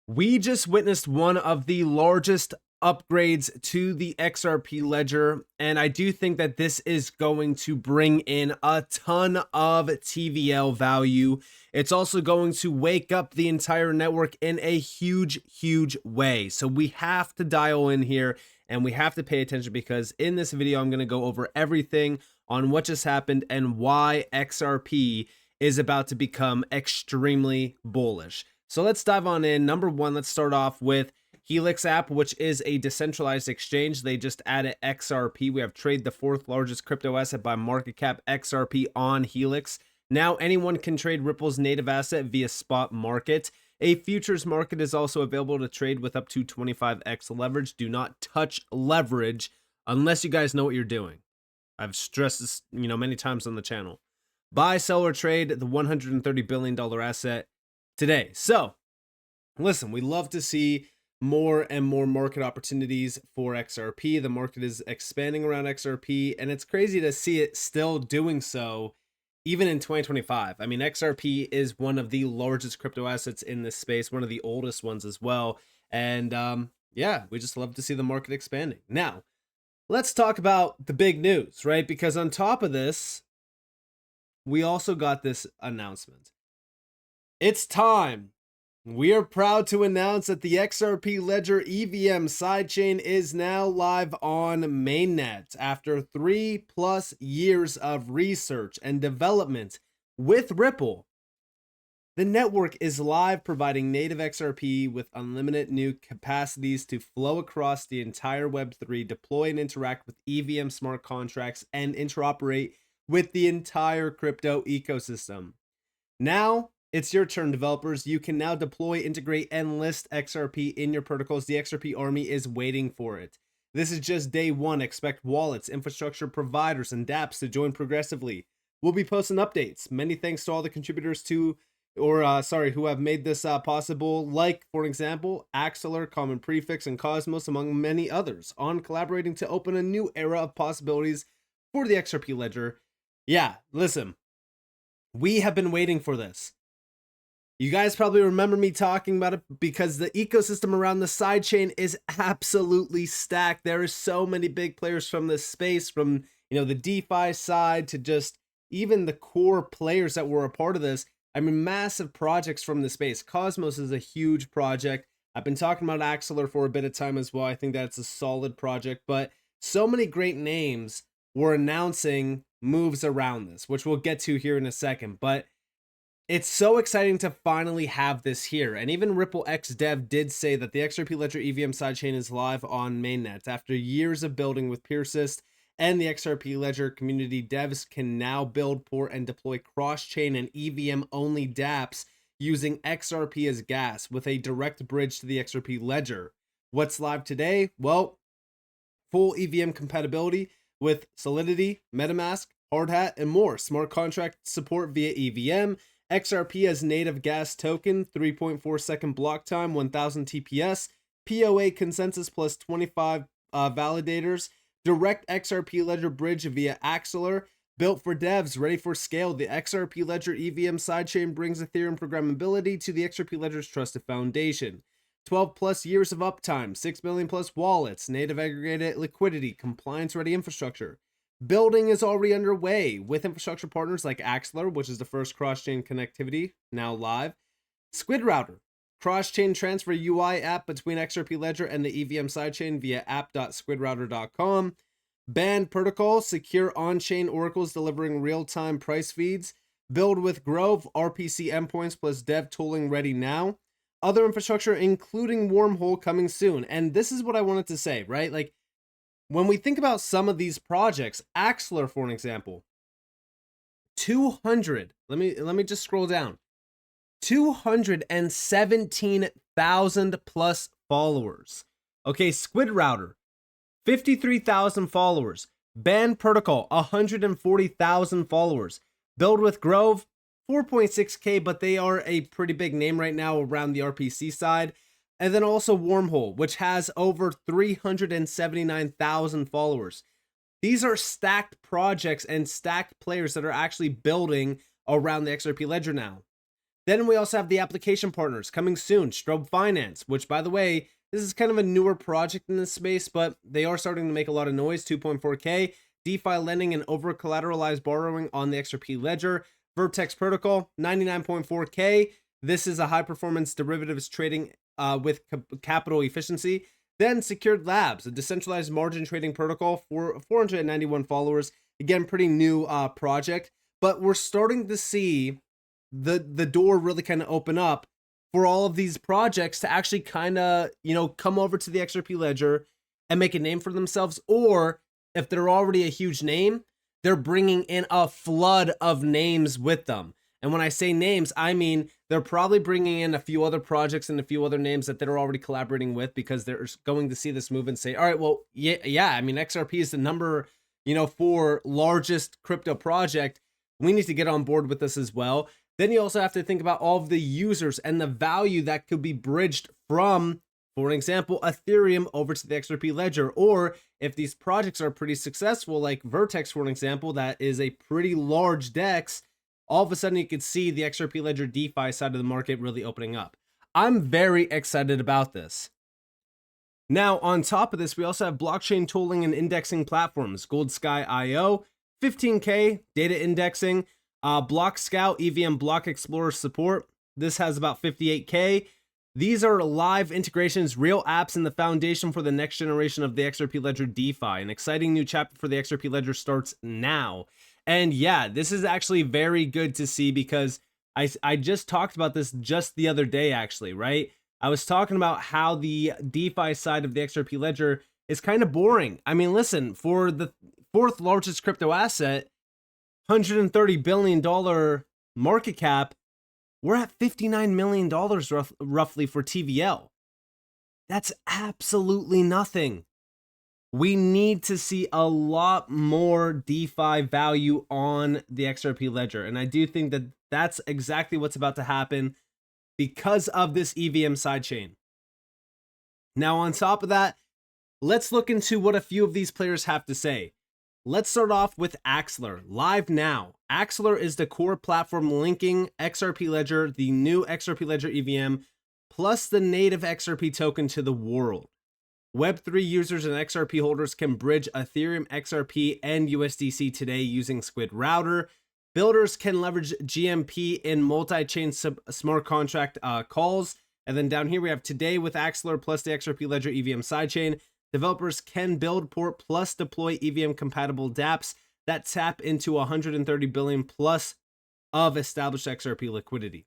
We just witnessed one of the largest upgrades to the XRP ledger, and I do think that this is going to bring in a ton of TVL value. It's also going to wake up the entire network in a huge way. So we have to dial in here and we have to pay attention, because in this video, I'm going to go over everything on what just happened and why XRP is about to become extremely bullish. So let's dive on in. Number one, let's start off with Helix app, which is a decentralized exchange. They just added XRP. We have Trade, the fourth largest crypto asset by market cap, XRP on Helix. Now anyone can trade Ripple's native asset via spot market. A futures market is also available to trade with up to 25x leverage. Do not touch leverage unless you guys know what you're doing. I've stressed this, many times on the channel. Buy, sell, or trade the $130 billion asset today. So listen, we love to see more and more market opportunities for XRP. The market is expanding around XRP, and it's crazy to see it still doing so even in 2025. I mean, XRP is one of the largest crypto assets in this space, one of the oldest ones as well. And yeah, we just love to see the market expanding. Now, let's talk about the big news, right? Because on top of this, we also got this announcement. It's time. We are proud to announce that the XRP Ledger EVM sidechain is now live on mainnet. After 3+ years of research and development with Ripple, the network is live, providing native XRP with unlimited new capacities to flow across the entire Web3, deploy and interact with EVM smart contracts, and interoperate with the entire crypto ecosystem. Now, it's your turn, developers. You can now deploy, integrate, and list XRP in your protocols. The XRP army is waiting for it. This is just day one. Expect wallets, infrastructure providers, and dapps to join progressively. We'll be posting updates. Many thanks to all the contributors who have made this possible, like, for example, Axeler, Common Prefix, and Cosmos, among many others, on collaborating to open a new era of possibilities for the XRP ledger. Yeah, listen, we have been waiting for this. You guys probably remember me talking about it because the ecosystem around the sidechain is absolutely stacked. There are so many big players from this space, from the DeFi side to just even the core players that were a part of this. I mean, massive projects from the space. Cosmos is a huge project. I've been talking about Axeler for a bit of time as well. I think that's a solid project, but so many great names were announcing moves around this, which we'll get to here in a second. But it's so exciting to finally have this here. And even Ripple X Dev did say that the XRP Ledger EVM sidechain is live on mainnet. After years of building with Persist and the XRP Ledger community, devs can now build, port, and deploy cross-chain and EVM-only dapps using XRP as gas with a direct bridge to the XRP Ledger. What's live today? Well, full EVM compatibility with Solidity, MetaMask, Hardhat, and more. Smart contract support via EVM. XRP as native gas token, 3.4 second block time, 1000 TPS, POA consensus plus 25 validators, direct XRP Ledger bridge via Axeler, built for devs, ready for scale. The XRP Ledger EVM sidechain brings Ethereum programmability to the XRP Ledger's trusted foundation. 12+ years of uptime, 6 million+ wallets, native aggregated liquidity, compliance-ready infrastructure. Building is already underway with infrastructure partners like Axeler, which is the first cross-chain connectivity, now live. Squid Router, cross-chain transfer UI app between XRP Ledger and the EVM sidechain via app.squidrouter.com. Band Protocol, secure on-chain oracles delivering real-time price feeds. Build with Grove, RPC endpoints plus dev tooling ready now. Other infrastructure, including Wormhole, coming soon. And this is what I wanted to say, right? Like, when we think about some of these projects, Axeler, for an example, 200, let me just scroll down, 217,000 plus followers. Okay, Squid Router, 53,000 followers. Band Protocol, 140,000 followers. Build with Grove, 4.6K, but they are a pretty big name right now around the RPC side. And then also Wormhole, which has over 379,000 followers. These are stacked projects and stacked players that are actually building around the XRP Ledger now. Then we also have the application partners coming soon, Strobe Finance, which, by the way, this is kind of a newer project in this space, but they are starting to make a lot of noise. 2.4K, DeFi lending and over collateralized borrowing on the XRP ledger. Vertex Protocol, 99.4K. This is a high performance derivatives trading with capital efficiency. Then Secured Labs, a decentralized margin trading protocol for 491 followers. Again, pretty new project, but we're starting to see the door really kind of open up for all of these projects to actually kind of, come over to the XRP ledger and make a name for themselves. Or if they're already a huge name, they're bringing in a flood of names with them. And when I say names, I mean they're probably bringing in a few other projects and a few other names that they're already collaborating with, because they're going to see this move and say, all right, well, yeah, I mean, XRP is the number, 4 largest crypto project. We need to get on board with this as well. Then you also have to think about all of the users and the value that could be bridged from, for example, Ethereum over to the XRP ledger. Or if these projects are pretty successful, like Vertex, for an example, that is a pretty large DEX, all of a sudden you could see the XRP ledger DeFi side of the market really opening up. I'm very excited about this. Now, on top of this, we also have blockchain tooling and indexing platforms, Gold Sky IO, 15K data indexing, Block Scout, EVM Block Explorer support. This has about 58K. These are live integrations, real apps, and the foundation for the next generation of the XRP ledger DeFi. An exciting new chapter for the XRP ledger starts now. And yeah, this is actually very good to see, because I just talked about this just the other day, actually, right? I was talking about how the DeFi side of the XRP ledger is kind of boring. I mean, listen, for the 4th largest crypto asset, $130 billion market cap, we're at $59 million roughly for TVL. That's absolutely nothing. We need to see a lot more DeFi value on the XRP ledger. And I do think that that's exactly what's about to happen because of this EVM sidechain. Now, on top of that, let's look into what a few of these players have to say. Let's start off with Axelar, live now. Axelar is the core platform linking XRP ledger, the new XRP ledger EVM, plus the native XRP token to the world. Web3 users and XRP holders can bridge Ethereum, XRP, and USDC today using Squid Router. Builders can leverage GMP in multi-chain smart contract calls. And then down here we have today with Axelar plus the XRP ledger EVM sidechain. Developers can build, port, plus deploy EVM compatible dapps that tap into 130 billion plus of established XRP liquidity.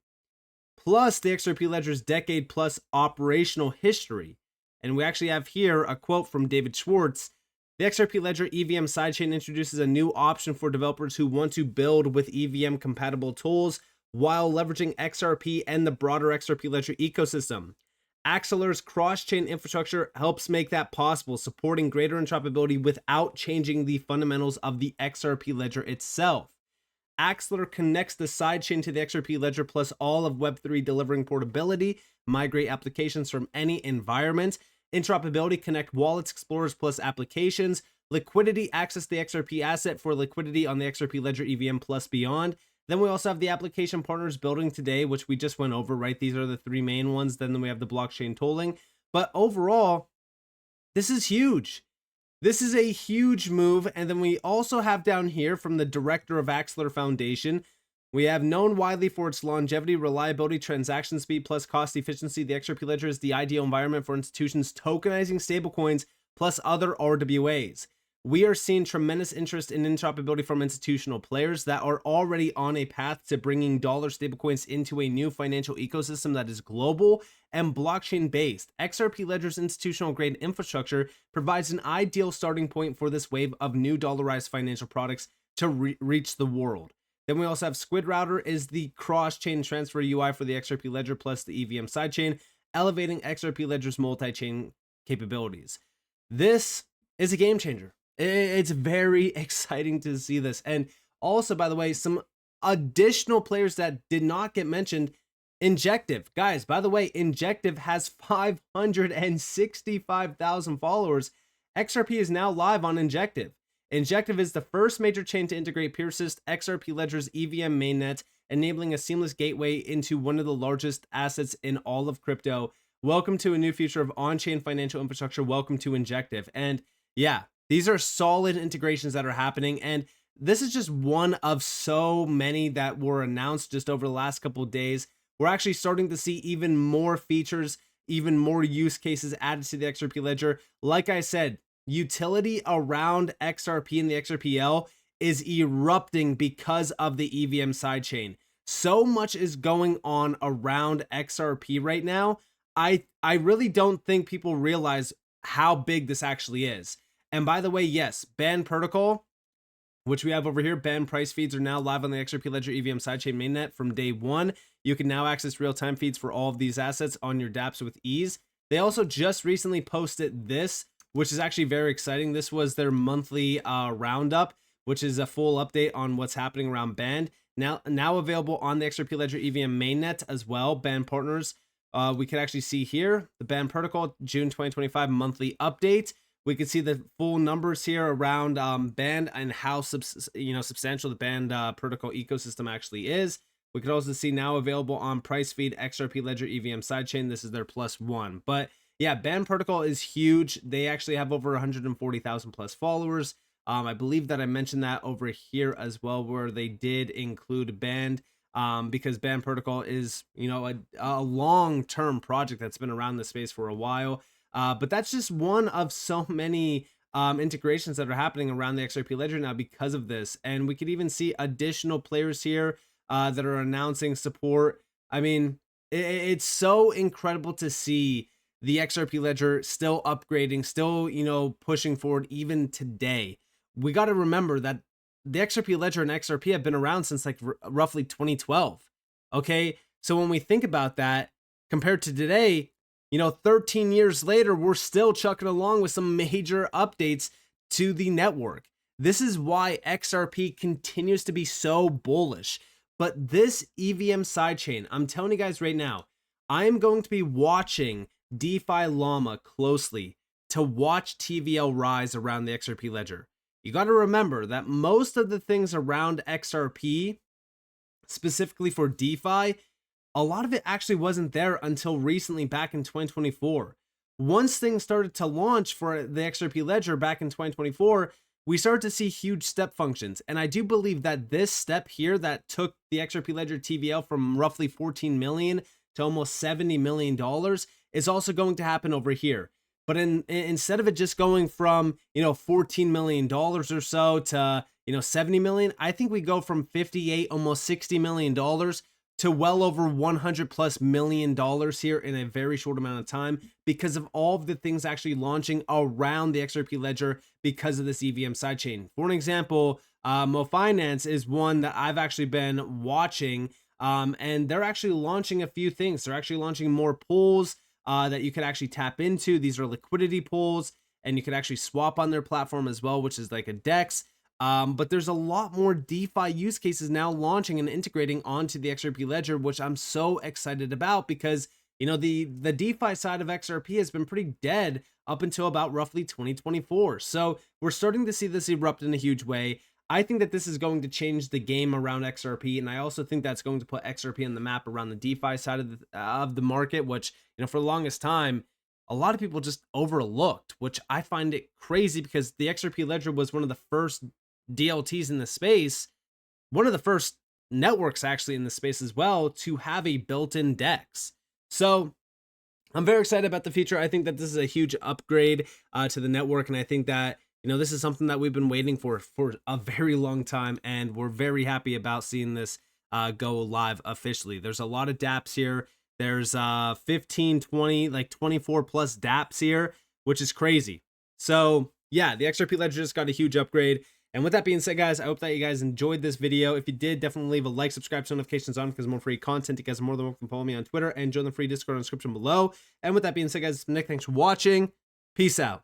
Plus the XRP ledger's decade plus operational history. And we actually have here a quote from David Schwartz. The XRP ledger EVM sidechain introduces a new option for developers who want to build with EVM compatible tools while leveraging XRP and the broader XRP ledger ecosystem. Axelar's cross-chain infrastructure helps make that possible, supporting greater interoperability without changing the fundamentals of the XRP ledger itself. Axelar connects the sidechain to the XRP ledger plus all of Web3, delivering portability, migrate applications from any environment, interoperability, connect wallets, explorers plus applications, liquidity, access the XRP asset for liquidity on the XRP ledger EVM plus beyond. Then we also have the application partners building today, which we just went over, right? These are the 3 main ones. Then we have the blockchain tolling. But overall, this is huge. This is a huge move. And then we also have down here from the director of Axelar Foundation, we have known widely for its longevity, reliability, transaction speed, plus cost efficiency. The XRP ledger is the ideal environment for institutions tokenizing stablecoins plus other RWAs. We are seeing tremendous interest in interoperability from institutional players that are already on a path to bringing dollar stablecoins into a new financial ecosystem that is global and blockchain based. XRP Ledger's institutional grade infrastructure provides an ideal starting point for this wave of new dollarized financial products to reach the world. Then we also have Squid Router is the cross-chain transfer UI for the XRP Ledger plus the EVM sidechain, elevating XRP Ledger's multi-chain capabilities. This is a game changer. It's very exciting to see this. And also, by the way, some additional players that did not get mentioned, Injective. Guys, by the way, Injective has 565,000 followers. XRP is now live on Injective. Injective is the first major chain to integrate Persist XRP Ledger's EVM mainnet enabling a seamless gateway into one of the largest assets in all of crypto. Welcome to a new future of on-chain financial infrastructure. Welcome to Injective. And yeah, these are solid integrations that are happening. And this is just one of so many that were announced just over the last couple of days. We're actually starting to see even more features, even more use cases added to the XRP ledger. Like I said, utility around XRP and the XRPL is erupting because of the EVM sidechain. So much is going on around XRP right now. I really don't think people realize how big this actually is. And by the way, yes, Band Protocol, which we have over here, Band price feeds are now live on the XRP Ledger EVM sidechain mainnet from day one. You can now access real-time feeds for all of these assets on your dapps with ease. They also just recently posted this, which is actually very exciting. This was their monthly roundup, which is a full update on what's happening around Band. Now available on the XRP Ledger EVM mainnet as well. Band partners, we can actually see here the Band Protocol June 2025 monthly update. We can see the full numbers here around Band and how substantial the Band protocol ecosystem actually is. We could also see now available on price feed XRP Ledger EVM sidechain. This is their +1. But yeah, Band protocol is huge. They actually have over 140,000 plus followers. I believe that I mentioned that over here as well, where they did include Band, because Band protocol is, a long-term project that's been around the space for a while. But that's just one of so many integrations that are happening around the XRP ledger now because of this. And we could even see additional players here that are announcing support. I mean, it's so incredible to see the XRP ledger still upgrading, still, pushing forward even today. We got to remember that the XRP ledger and XRP have been around since like roughly 2012. Okay. So when we think about that compared to today, 13 years later, we're still chucking along with some major updates to the network. This is why XRP continues to be so bullish. But this EVM sidechain, I'm telling you guys right now, I am going to be watching DeFi Llama closely to watch TVL rise around the XRP ledger. You got to remember that most of the things around XRP, specifically for DeFi, a lot of it actually wasn't there until recently back in 2024. Once things started to launch for the XRP ledger back in 2024, we started to see huge step functions. And I do believe that this step here that took the XRP ledger TVL from roughly 14 million to almost $70 million is also going to happen over here. But instead of it just going from, $14 million or so to, 70 million, I think we go from 58, almost $60 million to well over $100+ million here in a very short amount of time because of all of the things actually launching around the XRP ledger because of this EVM sidechain. For an example, Mo Finance is one that I've actually been watching, and they're actually launching a few things. They're actually launching more pools that you could actually tap into. These are liquidity pools, and you could actually swap on their platform as well, which is like a DEX. But there's a lot more DeFi use cases now launching and integrating onto the XRP ledger, which I'm so excited about because, the DeFi side of XRP has been pretty dead up until about roughly 2024. So we're starting to see this erupt in a huge way. I think that this is going to change the game around XRP, and I also think that's going to put XRP on the map around the DeFi side of the market, which, for the longest time, a lot of people just overlooked, which I find it crazy because the XRP ledger was one of the first DLTs in the space, one of the first networks actually in the space as well to have a built-in DEX. So I'm very excited about the future. I think that this is a huge upgrade to the network, and I think that this is something that we've been waiting for a very long time, and we're very happy about seeing this go live officially. There's a lot of dapps here. There's 15, 20, like 24 plus dapps here, which is crazy. So yeah, the XRP ledger just got a huge upgrade. And with that being said, guys, I hope that you guys enjoyed this video. If you did, definitely leave a like, subscribe, turn notifications on because more free content. You guys are more than welcome to follow me on Twitter and join the free Discord in the description below. And with that being said, guys, it's been Nick. Thanks for watching. Peace out.